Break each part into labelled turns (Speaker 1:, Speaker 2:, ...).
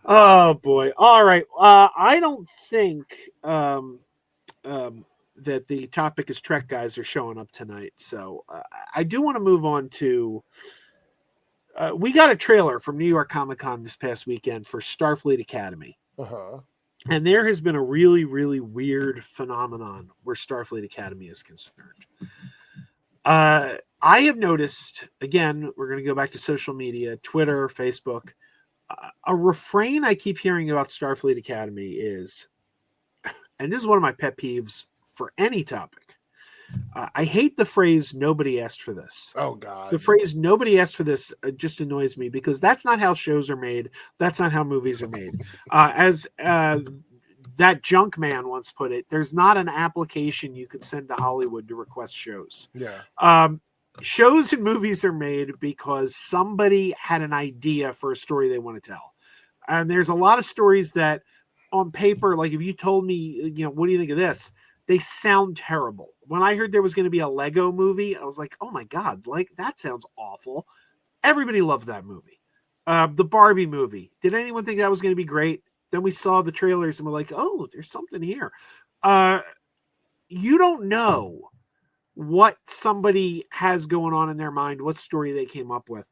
Speaker 1: Oh boy! All right. I don't think that the topic is Trek guys are showing up tonight. So I do want to move on to. We got a trailer from New York Comic Con this past weekend for Starfleet Academy.
Speaker 2: Uh-huh.
Speaker 1: And there has been a really, really weird phenomenon where Starfleet Academy is concerned. I have noticed, again, we're going to go back to social media, Twitter, Facebook. A refrain I keep hearing about Starfleet Academy is, and this is one of my pet peeves for any topic. I hate the phrase "nobody asked for this."
Speaker 2: Oh God.
Speaker 1: The phrase "nobody asked for this" just annoys me because that's not how shows are made. That's not how movies are made. As that junk man once put it, there's not an application you could send to Hollywood to request shows.
Speaker 2: Yeah.
Speaker 1: Shows and movies are made because somebody had an idea for a story they want to tell. And there's a lot of stories that on paper, like if you told me, what do you think of this? They sound terrible. When I heard there was going to be a Lego movie, I was like, oh my God, like that sounds awful. Everybody loved that movie. The Barbie movie. Did anyone think that was going to be great? Then we saw the trailers and we're like, oh, there's something here. You don't know what somebody has going on in their mind, what story they came up with.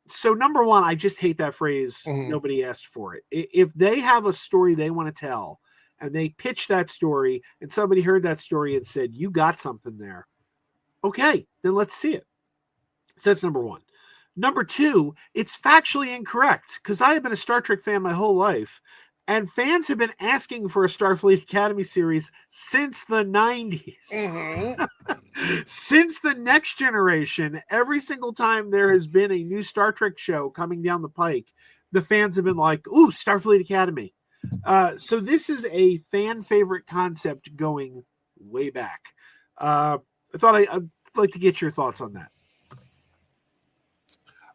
Speaker 1: So number one, I just hate that phrase.
Speaker 2: Mhm.
Speaker 1: Nobody asked for it. If they have a story they want to tell and they pitch that story and somebody heard that story and said, you got something there. Okay, then let's see it. So that's number one. Number two, it's factually incorrect because I have been a Star Trek fan my whole life. And fans have been asking for a Starfleet Academy series since the 90s.
Speaker 2: Mm-hmm.
Speaker 1: Since the Next Generation, every single time there has been a new Star Trek show coming down the pike, the fans have been like, ooh, Starfleet Academy. So this is a fan favorite concept going way back. I thought I'd like to get your thoughts on that.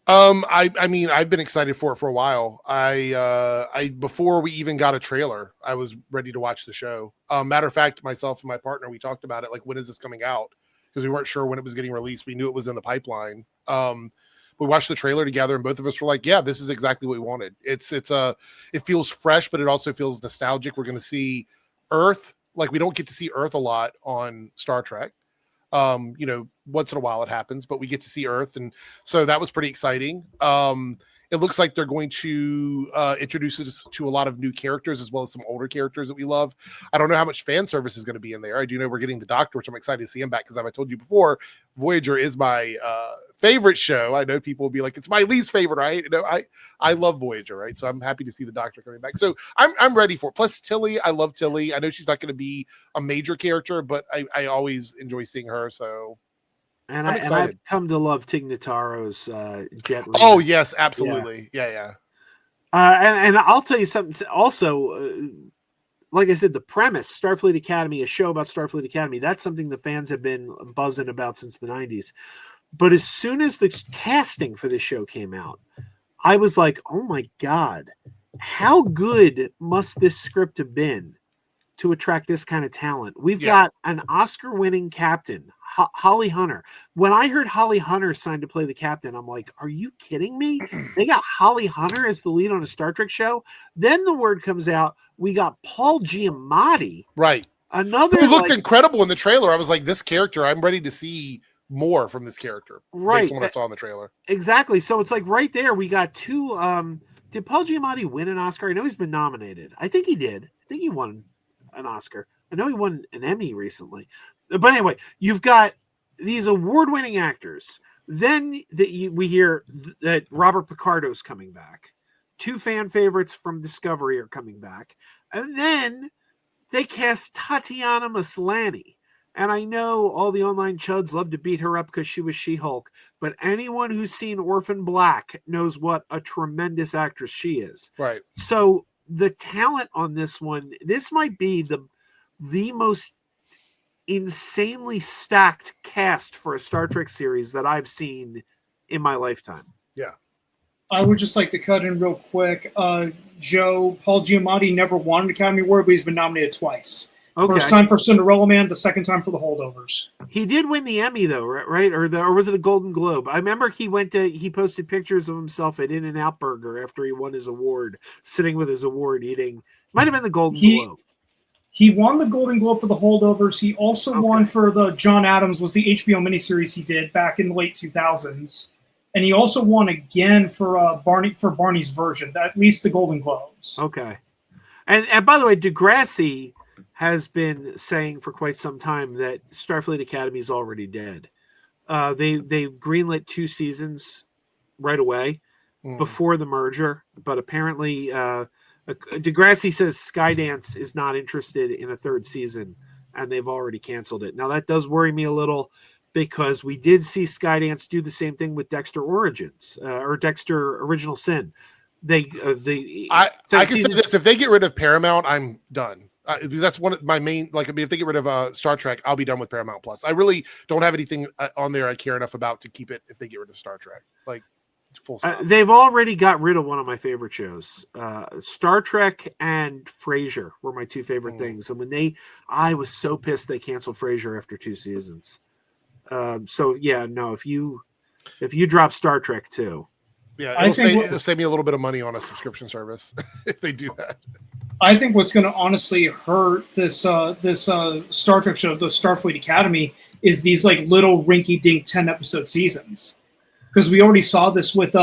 Speaker 2: I mean, I've been excited for it for a while. I before we even got a trailer, I was ready to watch the show. Matter of fact, myself and my partner, we talked about it. Like, when is this coming out? Because we weren't sure when it was getting released. We knew it was in the pipeline. We watched the trailer together, and both of us were like, "Yeah, this is exactly what we wanted." It feels fresh, but it also feels nostalgic. We're going to see Earth. Like, we don't get to see Earth a lot on Star Trek. Once in a while it happens, but we get to see Earth. And so that was pretty exciting. It looks like they're going to introduce us to a lot of new characters as well as some older characters that we love. I don't know how much fan service is going to be in there. I do know we're getting the Doctor, which I'm excited to see him back because, as I told you before, Voyager is my favorite show. I know people will be like, it's my least favorite, right? I love Voyager, right? So I'm happy to see the Doctor coming back. So I'm ready for it. Plus Tilly, I love Tilly. I know she's not going to be a major character, but I always enjoy seeing her. So
Speaker 1: And I've come to love Tig Notaro's Jet.
Speaker 2: Oh yes, absolutely, yeah.
Speaker 1: And I'll tell you something. Also, like I said, the premise, Starfleet Academy, a show about Starfleet Academy, that's something the fans have been buzzing about since the 90s. But as soon as the casting for this show came out, I was like, oh my God, how good must this script have been to attract this kind of talent? We've got an Oscar-winning captain, Holly Hunter. When I heard Holly Hunter signed to play the captain, I'm like, are you kidding me? They got Holly Hunter as the lead on a Star Trek show. Then the word comes out, we got Paul Giamatti.
Speaker 2: Right.
Speaker 1: Another
Speaker 2: who looked incredible in the trailer. I was like, this character, I'm ready to see more from this character.
Speaker 1: Right.
Speaker 2: Based on what I saw in the trailer.
Speaker 1: Exactly. So it's like right there, we got two. Did Paul Giamatti win an Oscar? I know he's been nominated. I think he did. I think he won an Oscar. I know he won an Emmy recently. But anyway, you've got these award-winning actors. Then we hear that Robert Picardo's coming back. Two fan favorites from Discovery are coming back. And then they cast Tatiana Maslany. And I know all the online chuds love to beat her up because she was She-Hulk. But anyone who's seen Orphan Black knows what a tremendous actress she is.
Speaker 2: Right.
Speaker 1: So the talent on this one, this might be the most insanely stacked cast for a Star Trek series that I've seen in my lifetime.
Speaker 2: Yeah.
Speaker 3: I would just like to cut in real quick. Joe, Paul Giamatti never won an Academy Award, but he's been nominated twice.
Speaker 1: Okay.
Speaker 3: First time for Cinderella Man, the second time for The Holdovers.
Speaker 1: He did win the Emmy though, right? Or was it a Golden Globe? I remember he posted pictures of himself at In-N-Out Burger after he won his award, sitting with his award eating. Might have been the Golden Globe.
Speaker 3: He won the Golden Globe for The Holdovers. He also won for the John Adams, was the HBO miniseries he did back in the late 2000s. And he also won again for Barney's version, at least the Golden Globes.
Speaker 1: Okay. And by the way, Degrassi has been saying for quite some time that Starfleet Academy is already dead. They greenlit 2 seasons right away before the merger, but apparently Degrassi says Skydance is not interested in a 3rd season, and they've already canceled it. Now that does worry me a little because we did see Skydance do the same thing with Dexter Origins or Dexter Original Sin. I can
Speaker 2: say this: if they get rid of Paramount, I'm done. That's one of my main. Like, I mean, if they get rid of Star Trek, I'll be done with Paramount Plus. I really don't have anything on there I care enough about to keep it. If they get rid of Star Trek, like full stop.
Speaker 1: They've already got rid of one of my favorite shows. Star Trek and Frasier were my 2 favorite things. And I was so pissed they canceled Frasier after 2 seasons. So yeah, no, if you drop Star Trek too.
Speaker 2: Yeah, it'll save me a little bit of money on a subscription service if they do that.
Speaker 3: I think what's going to honestly hurt this Star Trek show, the Starfleet Academy, is these like little rinky-dink 10-episode seasons. Because we already saw this with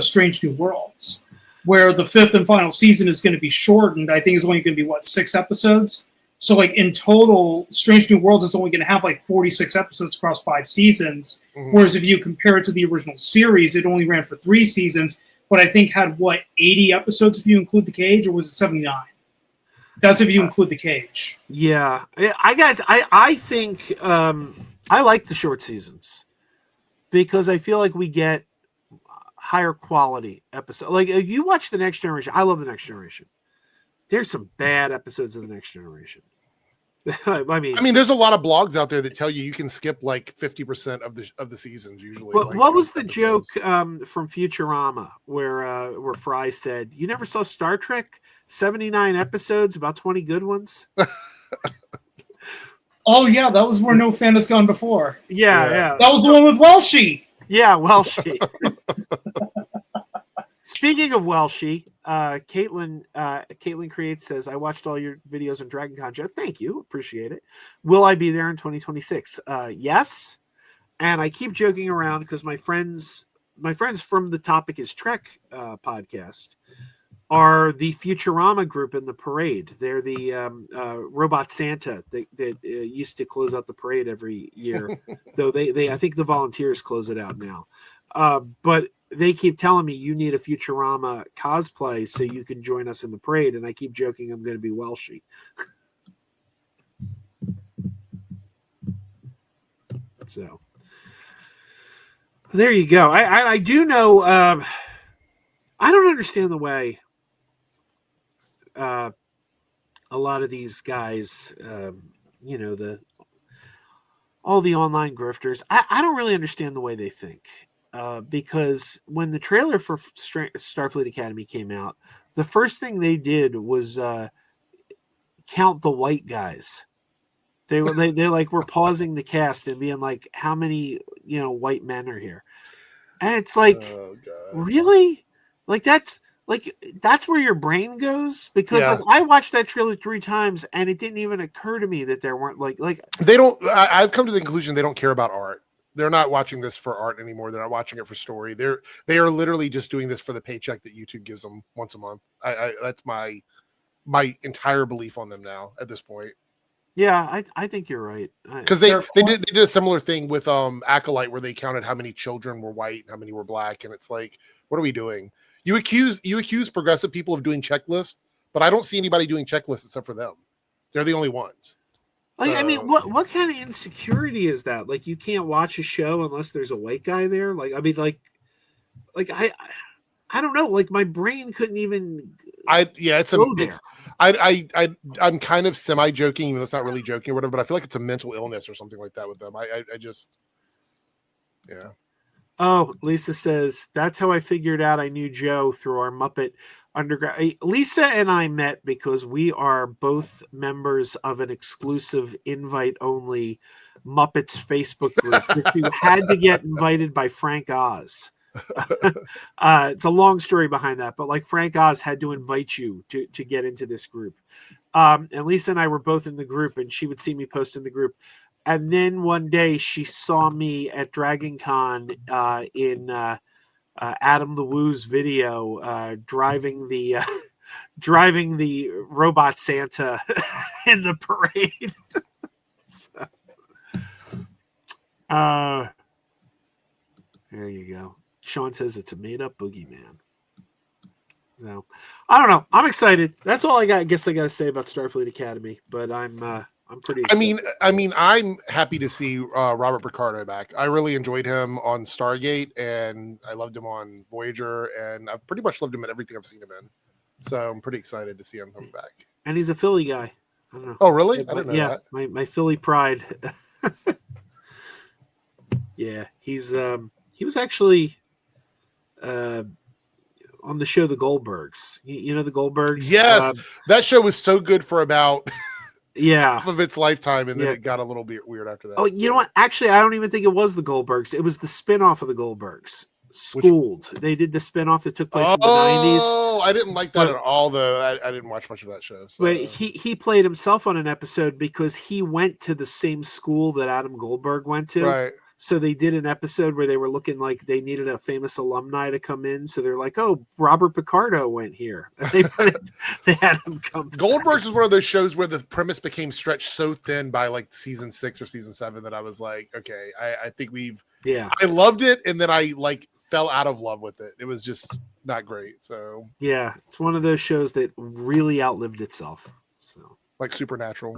Speaker 3: Strange New Worlds, where the 5th and final season is going to be shortened. I think it's only going to be 6 episodes. So like in total, Strange New Worlds is only going to have like 46 episodes across 5 seasons. Whereas if you compare it to the original series, it only ran for 3 seasons, but I think had 80 episodes if you include the cage, or was it 79? That's if you include the cage.
Speaker 1: Yeah, I think I like the short seasons because I feel like we get higher quality episodes. Like if you watch The Next Generation, I love The Next Generation. There's some bad episodes of The Next Generation. I mean,
Speaker 2: there's a lot of blogs out there that tell you can skip like 50% of the seasons usually.
Speaker 1: What was the joke from Futurama where Fry said, "You never saw Star Trek? 79 episodes, about 20 good ones."
Speaker 3: Oh yeah, that was where No Fan Has Gone Before.
Speaker 1: Yeah.
Speaker 3: That was the one with Welshie.
Speaker 1: Yeah, Welshie. Speaking of Welshie, Caitlin Creates says, "I watched all your videos on Dragon Con Joe." Thank you, appreciate it. Will I be there in 2026? Yes. And I keep joking around because my friends from the Topic is Trek podcast are the Futurama group in the parade. They're the Robot Santa that used to close out the parade every year. Though they I think the volunteers close it out now. But they keep telling me you need a Futurama cosplay so you can join us in the parade, and I keep joking I'm going to be Welshie. So there you go. I do know. I don't understand the way a lot of these guys, all the online grifters. I don't really understand the way they think. Because when the trailer for Starfleet Academy came out, the first thing they did was count the white guys. They were pausing the cast and being like, "How many white men are here?" And it's like, really, that's where your brain goes, because I watched that trailer 3 times and it didn't even occur to me that there weren't like
Speaker 2: they don't. I've come to the conclusion they don't care about art. They're not watching this for art anymore. They're not watching it for story. They are literally just doing this for the paycheck that YouTube gives them once a month. That's my entire belief on them now at this point.
Speaker 1: Yeah, I think you're right.
Speaker 2: Because they did a similar thing with Acolyte, where they counted how many children were white and how many were black, and it's like, what are we doing? You accuse progressive people of doing checklists, but I don't see anybody doing checklists except for them. They're the only ones.
Speaker 1: Like, I mean, what kind of insecurity is that? Like, you can't watch a show unless there's a white guy there. Like, I mean, like I don't know. Like, my brain couldn't even. I'm kind of semi joking, even though it's not really joking or whatever. But I feel like it's a mental illness or something like that with them. I just, yeah. Oh, Lisa says, that's how I figured out I knew Joe through our Muppet underground. Lisa and I met because we are both members of an exclusive invite only Muppets Facebook group, which you had to get invited by Frank Oz. It's a long story behind that, but like Frank Oz had to invite you to get into this group. And Lisa and I were both in the group, and she would see me post in the group. And then one day she saw me at Dragon Con in Adam the Woo's video driving the driving the robot Santa in the parade. So, there you go. Sean says it's a made-up boogeyman. So I don't know. I'm excited. That's all I got. I guess I got to say about Starfleet Academy. But I'm pretty excited.
Speaker 2: I mean, I'm happy to see Robert Picardo back. I really enjoyed him on Stargate, and I loved him on Voyager, and I've pretty much loved him in everything I've seen him in. So I'm pretty excited to see him come back.
Speaker 1: And he's a Philly guy. I don't know.
Speaker 2: Oh, really? I didn't know
Speaker 1: yeah,
Speaker 2: that.
Speaker 1: my Philly pride. Yeah, he was actually on the show The Goldbergs. You know the Goldbergs?
Speaker 2: Yes, that show was so good for about
Speaker 1: half
Speaker 2: of its lifetime, and then it got a little bit weird after that.
Speaker 1: Oh, you know what? Actually, I don't even think it was the Goldbergs. It was the spinoff of the Goldbergs. Schooled. They did the spinoff that took place in the 90s.
Speaker 2: Oh, I didn't like that at all, though. I didn't watch much of that show. So.
Speaker 1: But he played himself on an episode because he went to the same school that Adam Goldberg went to.
Speaker 2: Right.
Speaker 1: So they did an episode where they were looking like they needed a famous alumni to come in. So they're like, "Oh, Robert Picardo went here." They had him come.
Speaker 2: Goldbergs was one of those shows where the premise became stretched so thin by like season 6 or season 7 that I was like, "Okay, I think we've."
Speaker 1: Yeah.
Speaker 2: I loved it, and then I like fell out of love with it. It was just not great. So
Speaker 1: yeah, it's one of those shows that really outlived itself. So
Speaker 2: like Supernatural.